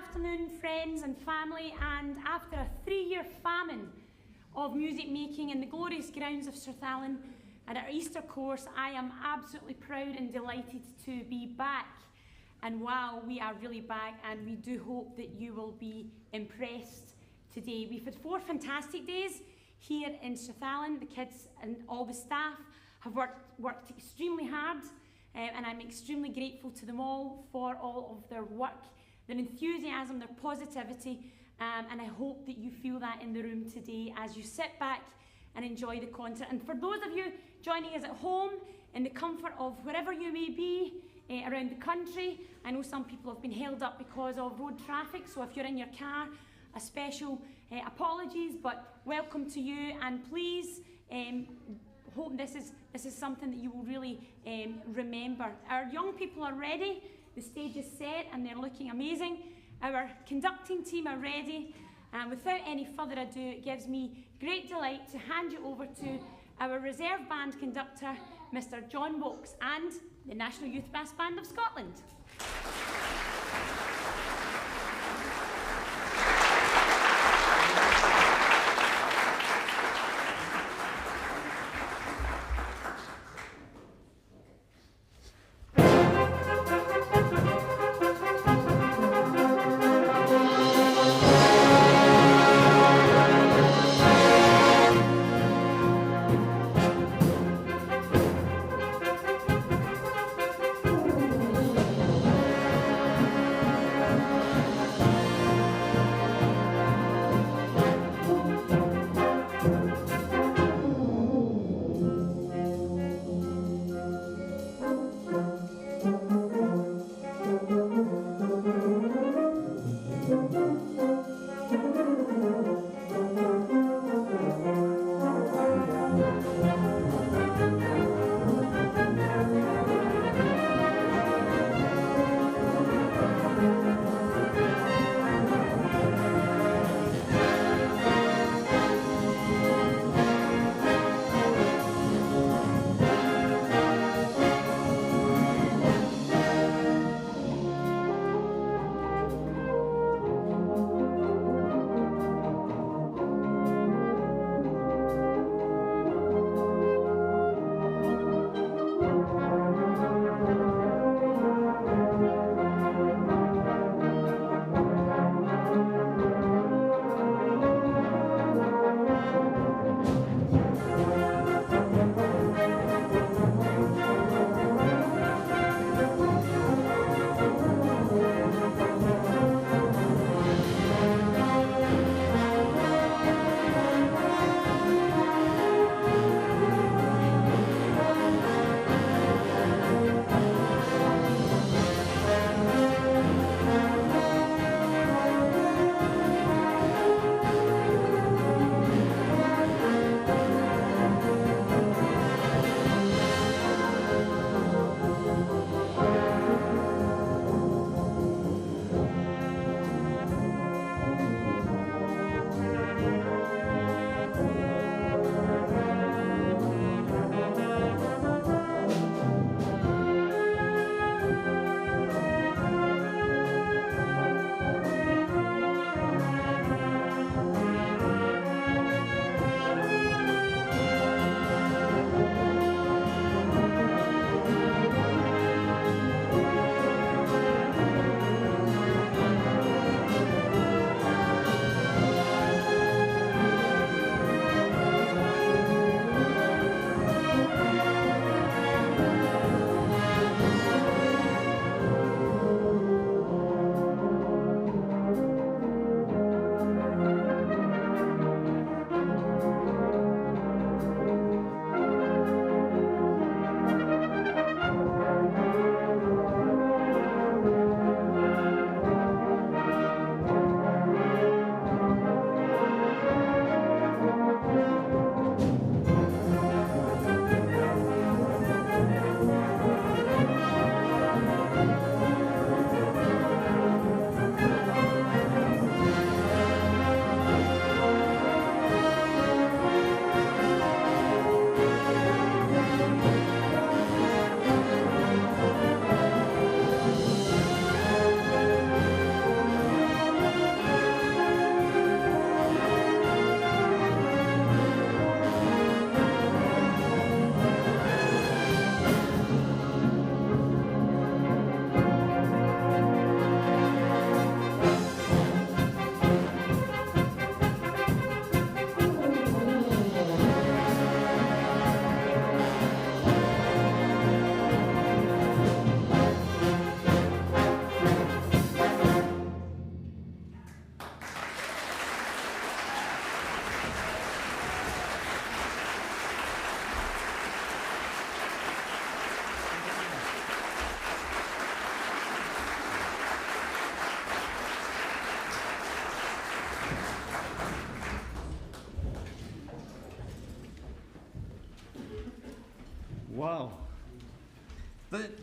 afternoon, friends and family, and after a 3-year famine of music making in the glorious grounds of Strathallan and our Easter course, I am absolutely proud and delighted to be back. And wow, we are really back, and we do hope that you will be impressed today. We've had 4 fantastic days here in Strathallan. The kids and all the staff have worked extremely hard, and I'm extremely grateful to them all for all of their work, their enthusiasm, their positivity, and I hope that you feel that in the room today as you sit back and enjoy the concert. And for those of you joining us at home, in the comfort of wherever you may be around the country, I know some people have been held up because of road traffic, so if you're in your car, a special apologies, but welcome to you, and please hope this is something that you will really remember. Our young people are ready, the stage is set and they're looking amazing. Our conducting team are ready, and without any further ado, it gives me great delight to hand you over to our reserve band conductor, Mr. John Wokes, and the National Youth Brass Band of Scotland.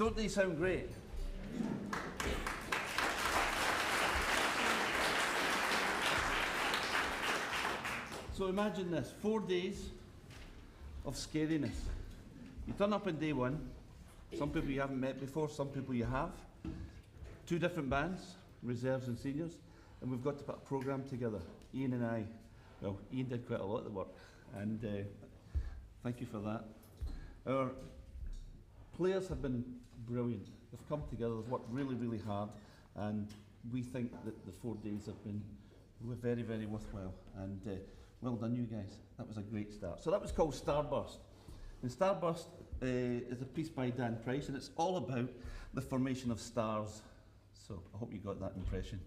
Don't they sound great? So imagine this, 4 days of scariness. You turn up on day one, some people you haven't met before, some people you have. 2 different bands, reserves and seniors, and we've got to put a programme together. Ian and I, well, Ian did quite a lot of the work, and thank you for that. Our players have been brilliant. They've come together, they've worked really, really hard, and we think that the 4 days have been very, very worthwhile. And well done, you guys. That was a great start. So that was called Starburst. And Starburst is a piece by Dan Price, and it's all about the formation of stars. So I hope you got that impression.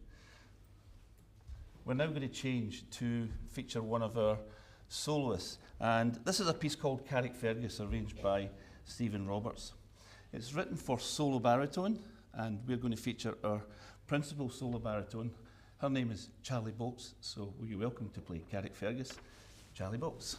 We're now going to change to feature one of our soloists. And this is a piece called Carrickfergus, arranged by Stephen Roberts. It's written for solo baritone, and we're going to feature our principal solo baritone. Her name is Charlie Bolts, so will you welcome to play Carrickfergus, Charlie Bolts.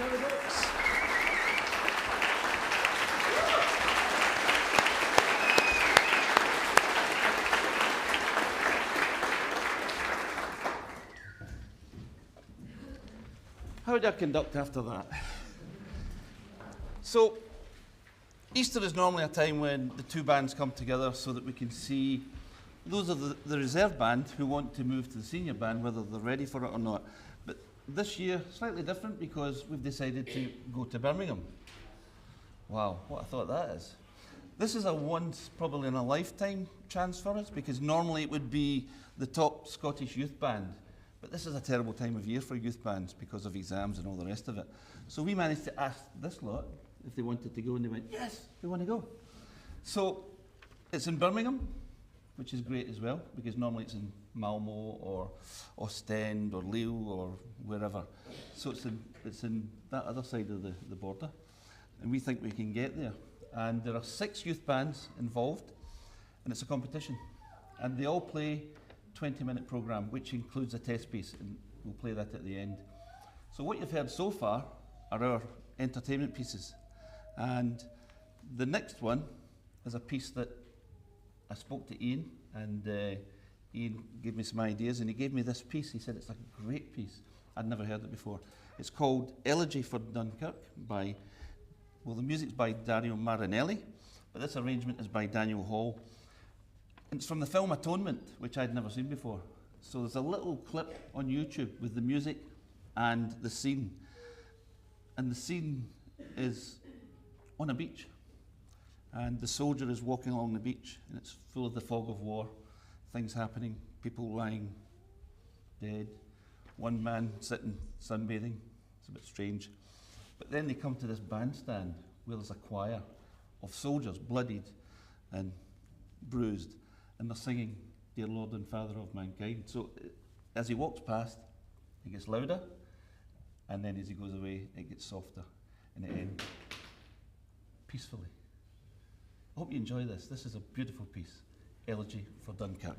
Paradox. How would I conduct after that? So, Easter is normally a time when the two bands come together so that we can see those are the reserve band who want to move to the senior band, whether they're ready for it or not. But this year, slightly different because we've decided to go to Birmingham. Wow, what a thought that is. This is a once, probably in a lifetime chance for us because normally it would be the top Scottish youth band. But this is a terrible time of year for youth bands because of exams and all the rest of it. So we managed to ask this lot if they wanted to go, and they went, yes, we want to go. So it's in Birmingham, which is great as well, because normally it's in Malmo or Ostend or Lille or wherever. So it's in that other side of the border, and we think we can get there. And there are 6 youth bands involved, and it's a competition. And they all play 20-minute programme, which includes a test piece, and we'll play that at the end. So what you've heard so far are our entertainment pieces. And the next one is a piece that I spoke to Ian, and Ian gave me some ideas, and he gave me this piece. He said it's a great piece. I'd never heard it before. It's called Elegy for Dunkirk by, well, the music's by Dario Marinelli, but this arrangement is by Daniel Hall. And it's from the film Atonement, which I'd never seen before. So there's a little clip on YouTube with the music and the scene. And the scene is on a beach. And the soldier is walking along the beach, and it's full of the fog of war, things happening, people lying dead, one man sitting sunbathing. It's a bit strange. But then they come to this bandstand where there's a choir of soldiers, bloodied and bruised, and they're singing, Dear Lord and Father of Mankind. So as he walks past, it gets louder, and then as he goes away, it gets softer, and it ends peacefully. I hope you enjoy this. This is a beautiful piece, Elegy for Dunkirk.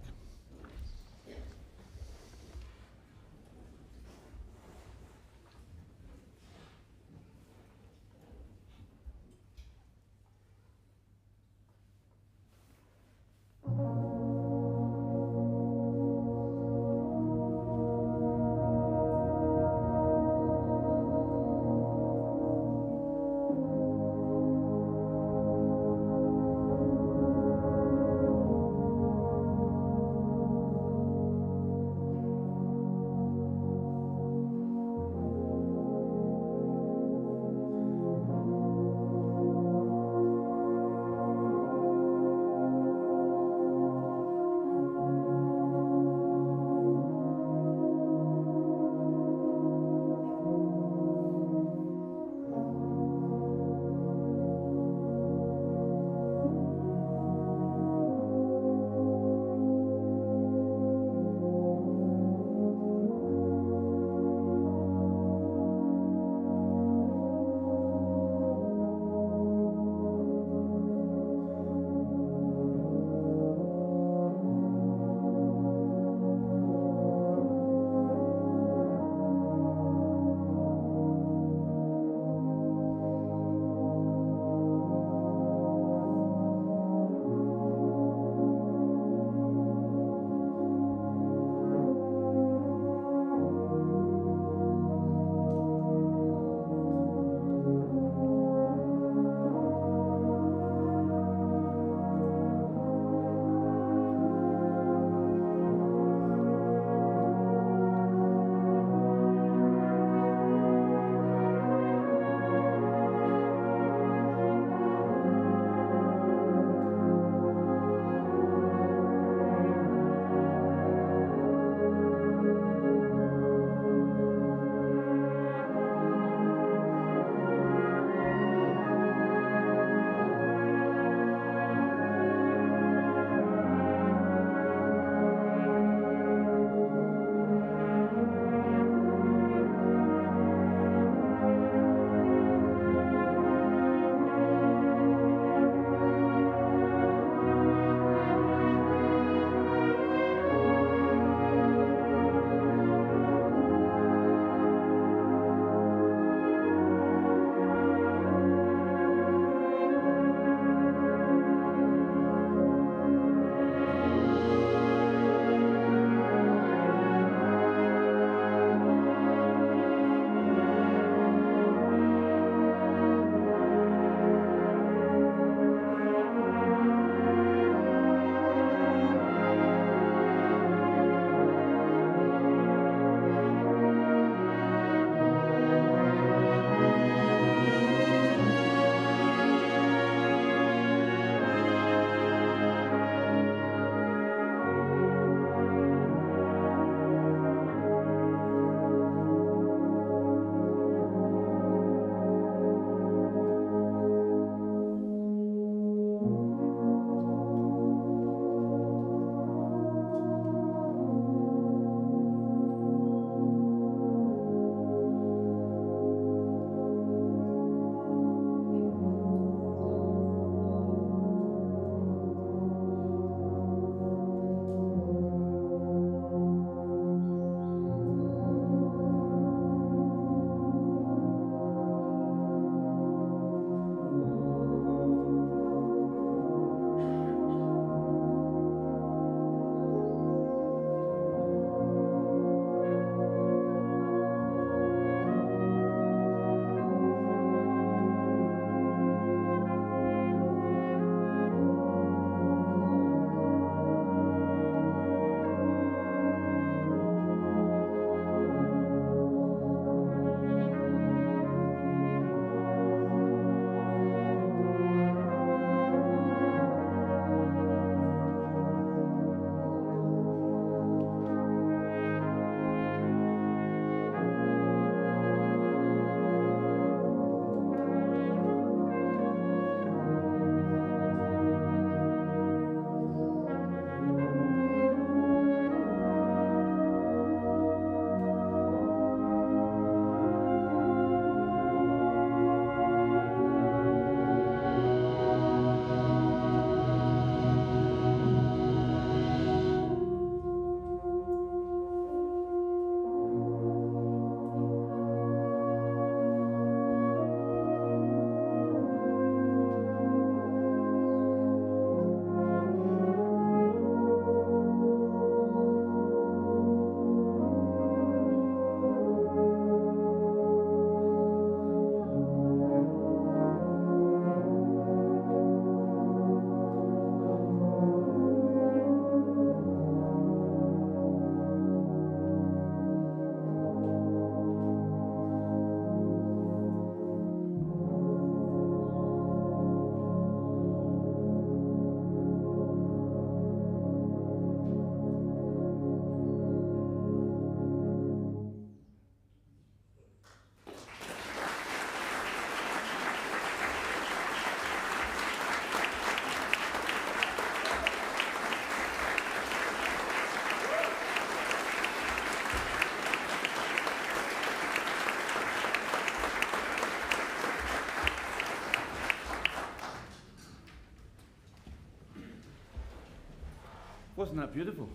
Wasn't that beautiful?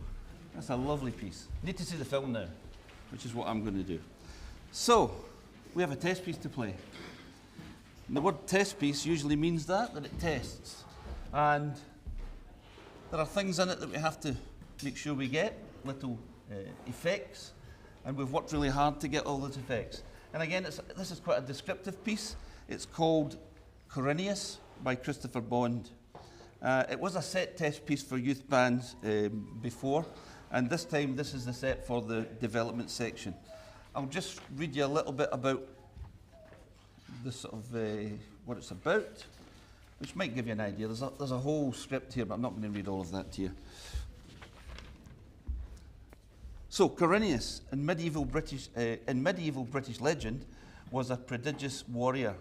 That's a lovely piece. Need to see the film now, which is what I'm going to do. So, we have a test piece to play. And the word test piece usually means that it tests. And there are things in it that we have to make sure we get, little effects, and we've worked really hard to get all those effects. And again, this is quite a descriptive piece. It's called Corinius by Christopher Bond. It was a set test piece for youth bands before, and this time this is the set for the development section. I'll just read you a little bit about the sort of what it's about, which might give you an idea. There's a whole script here, but I'm not going to read all of that to you. So, Corinius, in medieval British legend, was a prodigious warrior,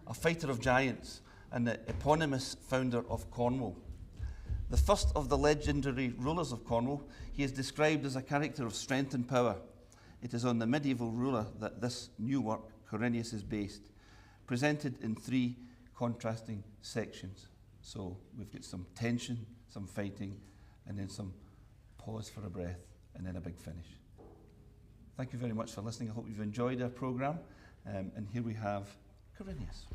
a fighter of giants, and the eponymous founder of Cornwall. The first of the legendary rulers of Cornwall, he is described as a character of strength and power. It is on the medieval ruler that this new work, Corinius, is based, presented in 3 contrasting sections. So we've got some tension, some fighting, and then some pause for a breath, and then a big finish. Thank you very much for listening. I hope you've enjoyed our programme. And here we have Corinius.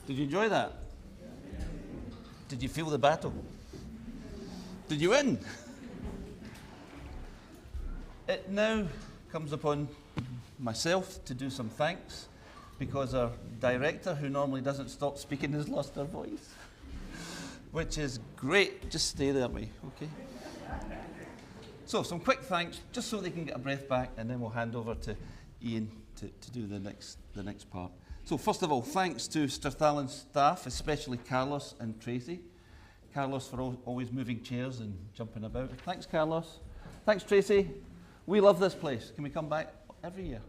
Did you enjoy that? Did you feel the battle? Did you win? It now comes upon myself to do some thanks because our director, who normally doesn't stop speaking, has lost her voice, which is great. Just stay there, me, okay? So some quick thanks, just so they can get a breath back, and then we'll hand over to Ian to do the next part. So first of all, thanks to Strathallan staff, especially Carlos and Tracy. Carlos for always moving chairs and jumping about. Thanks, Carlos. Thanks, Tracy. We love this place. Can we come back every year?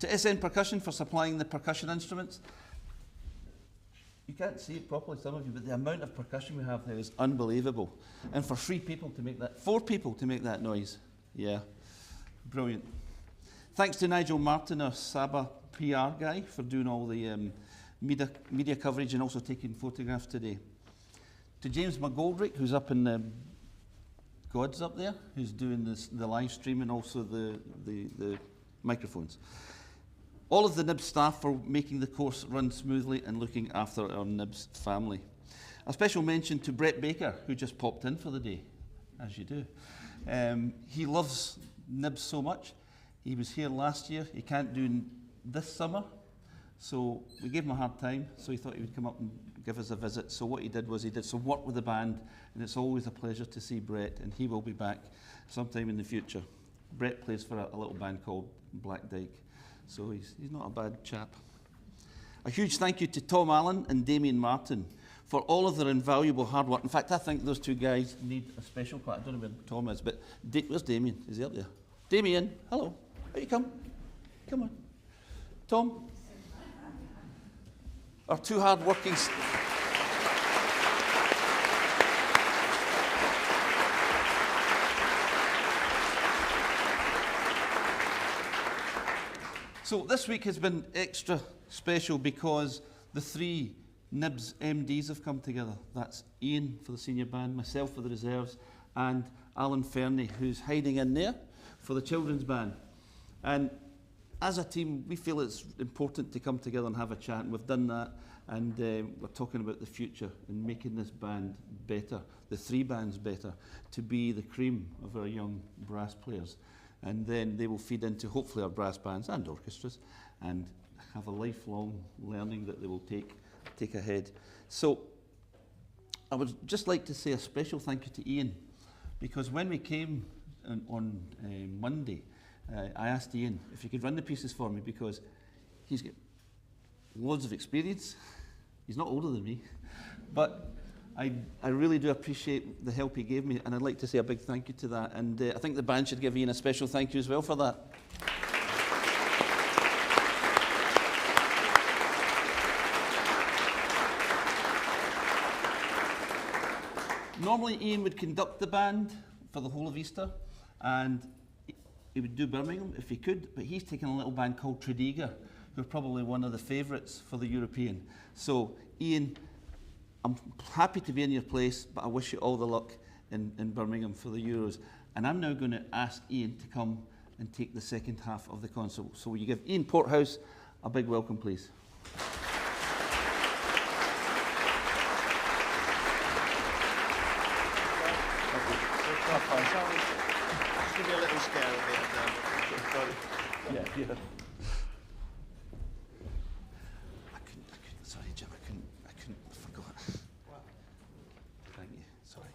To SN Percussion for supplying the percussion instruments. You can't see it properly, some of you, but the amount of percussion we have there is unbelievable. And for 4 people to make that noise. Yeah, brilliant. Thanks to Nigel Martin, our Saba PR guy, for doing all the media coverage and also taking photographs today. To James McGoldrick, who's up in the God's up there, who's doing the live stream and also the microphones. All of the NYBBS staff for making the course run smoothly and looking after our NYBBS family. A special mention to Brett Baker, who just popped in for the day, as you do. He loves NYBBS so much. He was here last year. He can't do this summer, so we gave him a hard time, so he thought he would come up and give us a visit. So what he did was he did some work with the band, and it's always a pleasure to see Brett, and he will be back sometime in the future. Brett plays for a little band called Black Dyke, so he's not a bad chap. A huge thank you to Tom Allen and Damien Martin for all of their invaluable hard work. In fact, I think those 2 guys need a special clap. I don't know where Tom is, but where's Damien? Is he up there? Damien, hello. Here you come. Come on. Tom? Our 2 hard-working... So this week has been extra special because the 3 NYBBS MDs have come together. That's Ian for the senior band, myself for the reserves, and Alan Fernie, who's hiding in there for the children's band. And as a team, we feel it's important to come together and have a chat, and we've done that, and we're talking about the future and making this band better, the 3 bands better, to be the cream of our young brass players. And then they will feed into, hopefully, our brass bands and orchestras, and have a lifelong learning that they will take ahead. So I would just like to say a special thank you to Ian, because when we came on Monday, I asked Ian if he could run the pieces for me, because he's got loads of experience. He's not older than me, but I really do appreciate the help he gave me, and I'd like to say a big thank you to that. And I think the band should give Ian a special thank you as well for that. Normally Ian would conduct the band for the whole of Easter, and he would do Birmingham if he could, but he's taken a little band called Tredegar, who are probably one of the favourites for the European. So Ian, I'm happy to be in your place, but I wish you all the luck in Birmingham for the Euros. And I'm now going to ask Ian to come and take the second half of the concert. So will you give Ian Porthouse a big welcome, please? Just give me a little scare of it. Yeah. I couldn't, sorry Jim, I couldn't, I forgot. Thank you, sorry.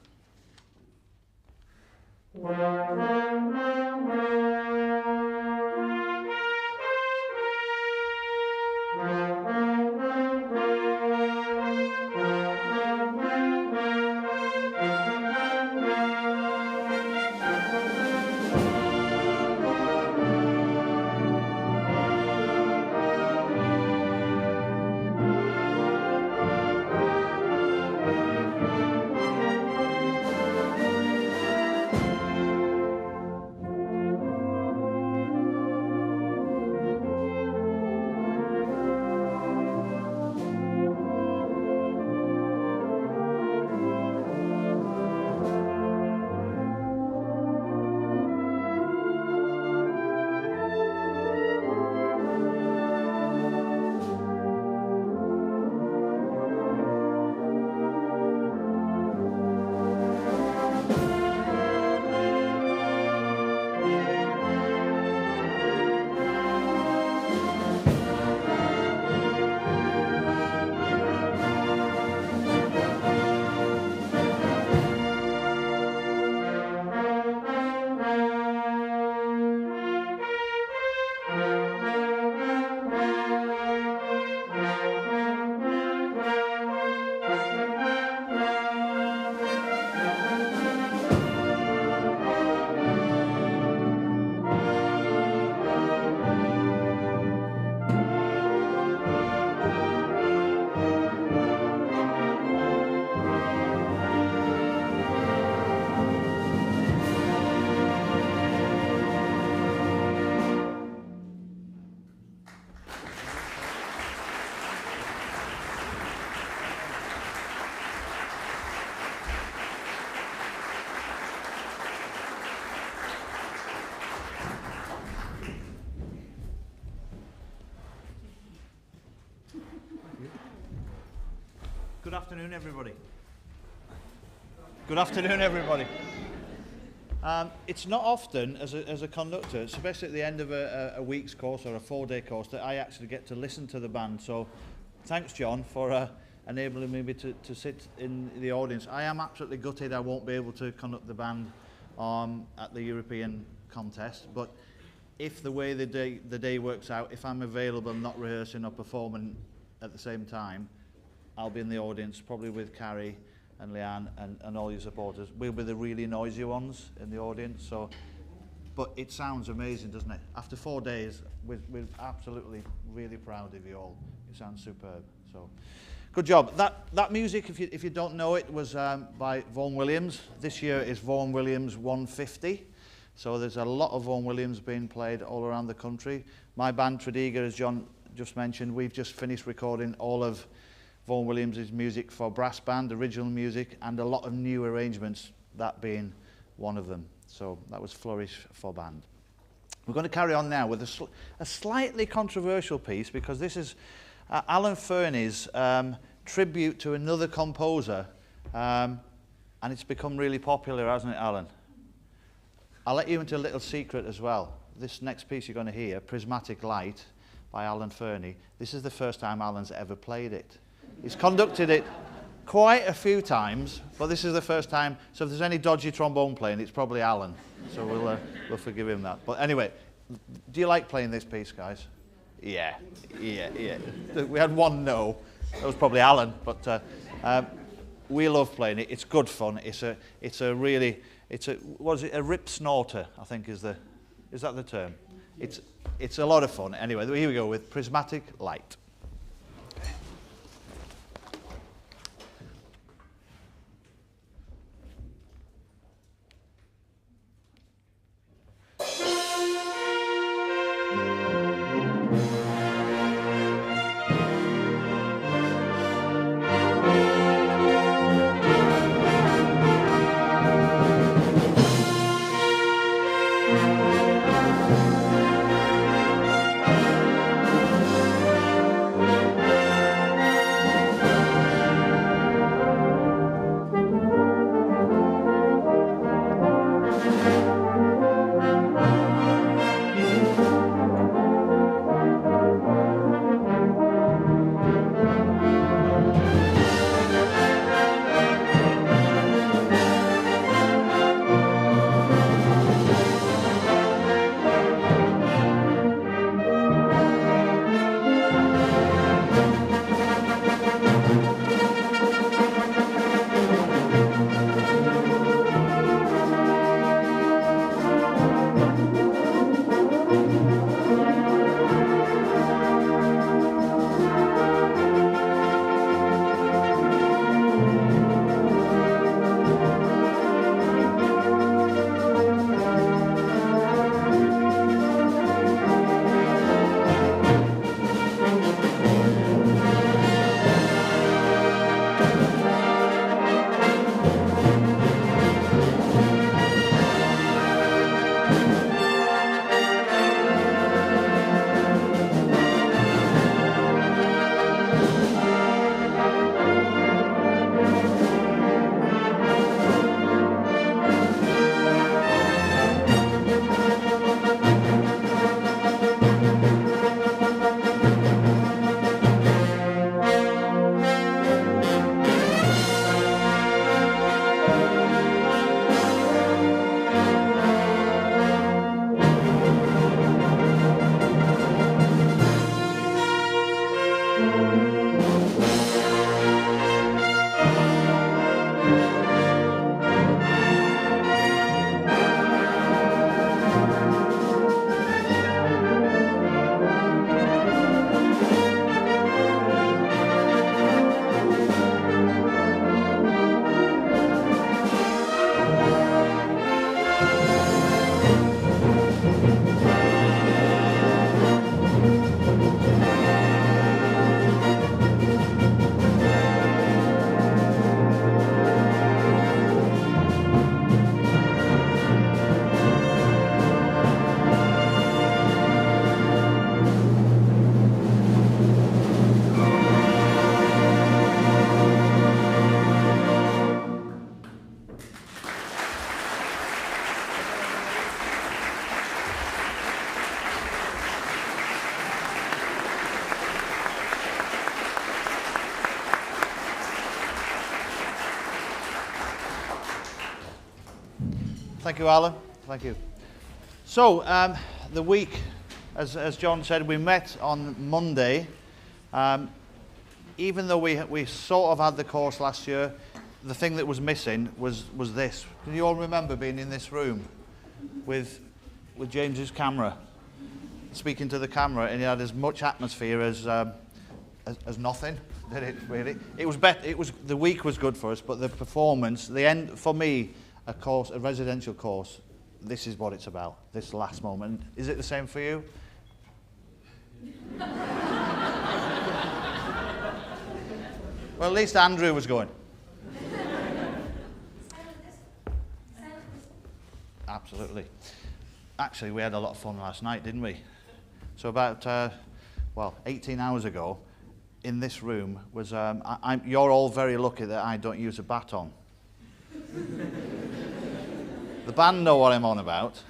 afternoon, everybody. Good afternoon, everybody. It's not often, as a conductor, especially at the end of a week's course or a 4-day course, that I actually get to listen to the band. So thanks, John, for enabling me to sit in the audience. I am absolutely gutted I won't be able to conduct the band at the European contest, but if the way the day works out, if I'm available, not rehearsing or performing at the same time, I'll be in the audience, probably with Carrie and Leanne and all your supporters. We'll be the really noisy ones in the audience. So, but it sounds amazing, doesn't it? After 4 days, we're absolutely really proud of you all. It sounds superb. So, good job. That music, if you don't know it, was by Vaughan Williams. This year is Vaughan Williams 150. So there's a lot of Vaughan Williams being played all around the country. My band, Tredegar, as John just mentioned, we've just finished recording all of Vaughan Williams' music for brass band, original music, and a lot of new arrangements, that being one of them. So that was Flourish for Band. We're going to carry on now with a slightly controversial piece, because this is Alan Fernie's tribute to another composer, and it's become really popular, hasn't it, Alan? I'll let you into a little secret as well. This next piece you're going to hear, Prismatic Light, by Alan Fernie, this is the first time Alan's ever played it. He's conducted it quite a few times, but this is the first time, so if there's any dodgy trombone playing, it's probably Alan. So we'll forgive him that. But anyway, do you like playing this piece, guys? Yeah. We had one no. That was probably Alan, but we love playing it. It's good fun. It's a rip snorter, I think is that the term? It's a lot of fun. Anyway, here we go with Prismatic Light. Thank you, Alan. Thank you. So, the week, as John said, we met on Monday. Even though we sort of had the course last year, the thing that was missing was this. Can you all remember being in this room with James's camera, speaking to the camera, and it had as much atmosphere as nothing? Did it really? It was better. The week was good for us, but the performance, the end for me, a residential course. This is what it's about. This last moment. Is it the same for you? Well, at least Andrew was going. Absolutely. Actually, we had a lot of fun last night, didn't we? So about, 18 hours ago, in this room was, you're all very lucky that I don't use a baton. The band know what I'm on about.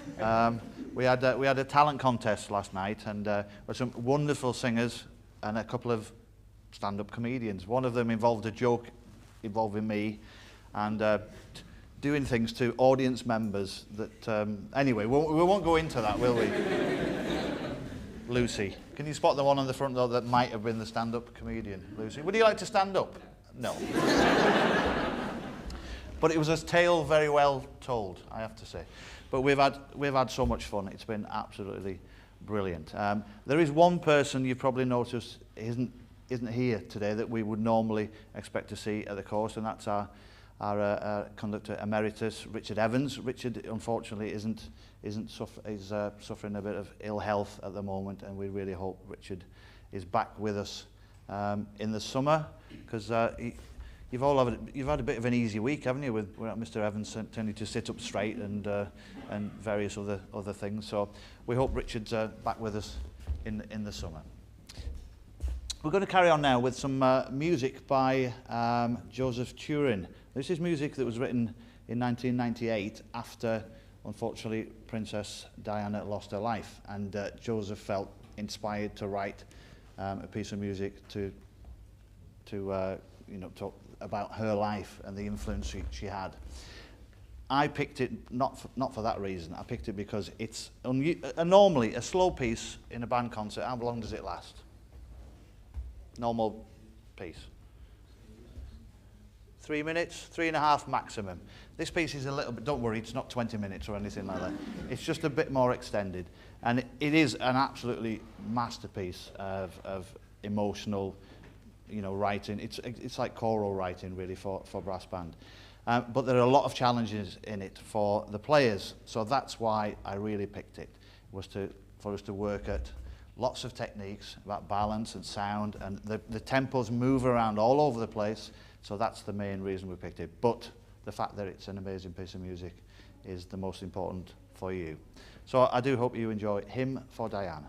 We had a talent contest last night, and with some wonderful singers and a couple of stand-up comedians. One of them involved a joke involving me, and doing things to audience members that, anyway, we won't go into that, will we? Lucy. Can you spot the one on the front row that might have been the stand-up comedian? Lucy. Would you like to stand up? No. But it was a tale very well told, I have to say. But we've had so much fun. It's been absolutely brilliant. There is one person you've probably noticed isn't here today that we would normally expect to see at the course, and that's our conductor emeritus, Richard Evans. Richard, unfortunately, is suffering a bit of ill health at the moment, and we really hope Richard is back with us in the summer, because you've had a bit of an easy week, haven't you, with Mr. Evans tending to sit up straight and various other things. So we hope Richard's back with us in the summer. We're going to carry on now with some music by Joseph Turin. This is music that was written in 1998 after, unfortunately, Princess Diana lost her life, and Joseph felt inspired to write a piece of music to talk about her life and the influence she had. I picked it not for that reason. I picked it because it's normally a slow piece in a band concert. How long does it last? Normal piece. 3 minutes, 3.5 maximum. This piece is a little bit, don't worry, it's not 20 minutes or anything like that. It's just a bit more extended. And it is an absolutely masterpiece of emotional, writing. It's like choral writing, really, for brass band. But there are a lot of challenges in it for the players. So that's why I really picked it, was for us to work at lots of techniques about balance and sound, and the tempos move around all over the place. So that's the main reason we picked it. But the fact that it's an amazing piece of music is the most important for you. So I do hope you enjoy Hymn for Diana.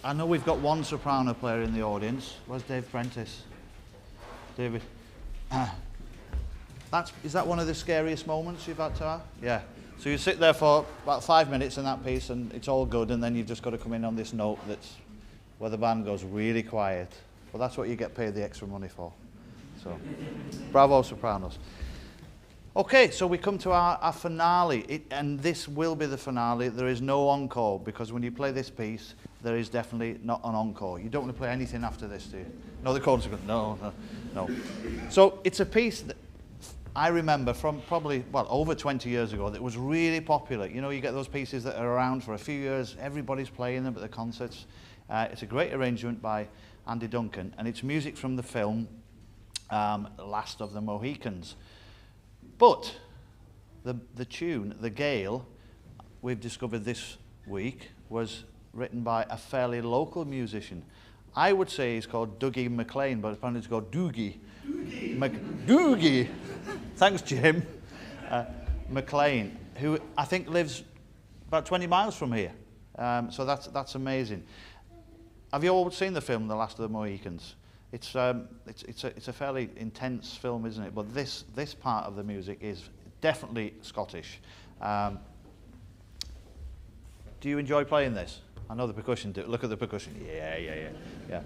I know we've got one soprano player in the audience. Where's Dave Prentice? David. Is that one of the scariest moments you've had to have? Yeah. So you sit there for about 5 minutes in that piece and it's all good, and then you've just got to come in on this note that's where the band goes really quiet. Well, that's what you get paid the extra money for. So, bravo, sopranos. Okay, so we come to our finale, and this will be the finale. There is no encore, because when you play this piece, there is definitely not an encore. You don't want to play anything after this, do you? No, the chords are good. No. So it's a piece that I remember from probably, well, over 20 years ago, that was really popular. You know, you get those pieces that are around for a few years, everybody's playing them at the concerts. It's a great arrangement by Andy Duncan, and it's music from the film Last of the Mohicans. But the tune, The Gale, we've discovered this week, was written by a fairly local musician. I would say he's called Dougie McLean, but apparently it's called Doogie. Doogie. Thanks, Jim. McLean, who I think lives about 20 miles from here. So that's amazing. Have you all seen the film The Last of the Mohicans? It's a fairly intense film, isn't it? But this part of the music is definitely Scottish. Do you enjoy playing this? I know the percussion do. Look at the percussion. Yeah.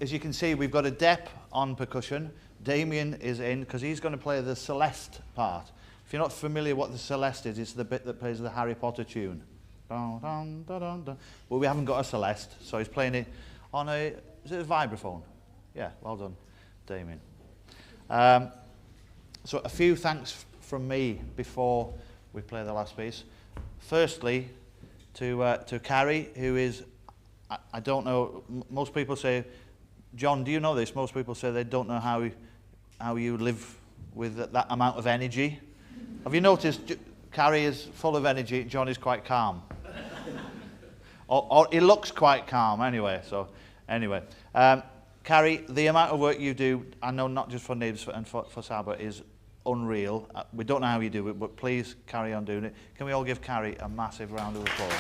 As you can see, we've got a Depp on percussion. Damien is in because he's going to play the Celeste part. If you're not familiar what the Celeste is, it's the bit that plays the Harry Potter tune. Dun, dun, dun, dun, dun. But we haven't got a Celeste, so he's playing it on is it a vibraphone? Yeah, well done, Damien. So a few thanks from me before we play the last piece. Firstly, to Carrie, who is, I don't know, most people say, John, do you know this? Most people say they don't know how you live with that amount of energy. Have you noticed Carrie is full of energy, John is quite calm? or he looks quite calm anyway, so anyway. Carrie, the amount of work you do, I know not just for NYBBS and for Saba, is unreal. We don't know how you do it, but please carry on doing it. Can we all give Carrie a massive round of applause?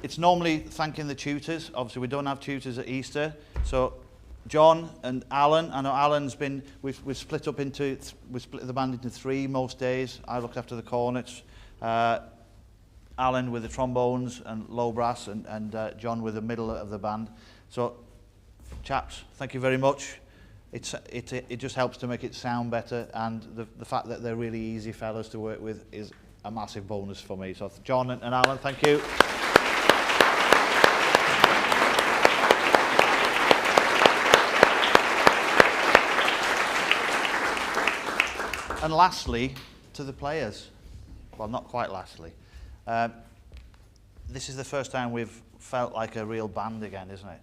It's normally thanking the tutors. Obviously, we don't have tutors at Easter, so John and Alan. I know Alan's been. We've split up into. We split the band into 3 most days. I look after the cornets. Alan with the trombones and low brass, and John with the middle of the band. So, chaps, thank you very much. It just helps to make it sound better, and the fact that they're really easy fellas to work with is a massive bonus for me. So, John and Alan, thank you. And lastly, to the players. Well, not quite lastly. This is the first time we've felt like a real band again, isn't it?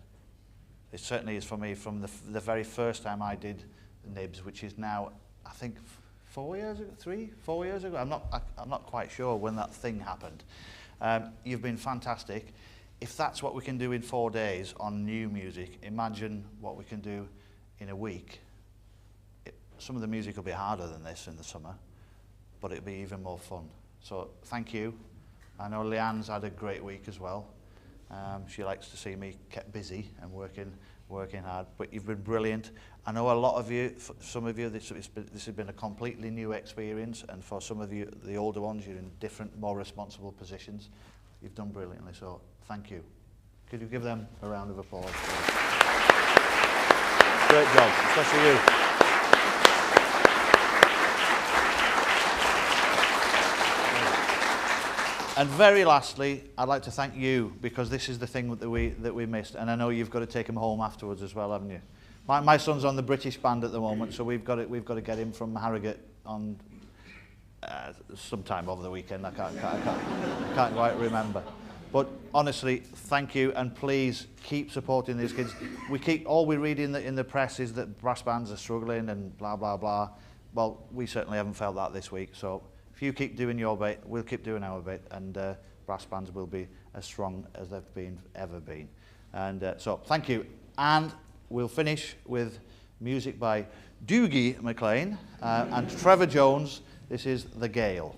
It certainly is for me from the very first time I did NYBBS, which is now, I think, 4 years ago, 4 years ago. I'm not quite sure when that thing happened. You've been fantastic. If that's what we can do in 4 days on new music, imagine what we can do in a week. Some of the music will be harder than this in the summer, but it'll be even more fun. So thank you. I know Leanne's had a great week as well. She likes to see me kept busy and working hard, but you've been brilliant. I know a lot of you, for some of you, this has been a completely new experience, and for some of you, the older ones, you're in different, more responsible positions. You've done brilliantly, so thank you. Could you give them a round of applause? Great job, especially you. And very lastly, I'd like to thank you, because this is the thing that we missed, and I know you've got to take him home afterwards as well, haven't you? My son's on the British band at the moment, so we've got to get him from Harrogate on sometime over the weekend. I can't quite remember. But honestly, thank you, and please keep supporting these kids. All we read in the press is that brass bands are struggling and blah blah blah. Well, we certainly haven't felt that this week. So if you keep doing your bit, we'll keep doing our bit, and brass bands will be as strong as they've ever been. And so thank you. And we'll finish with music by Doogie McLean and Trevor Jones. This is The Gale.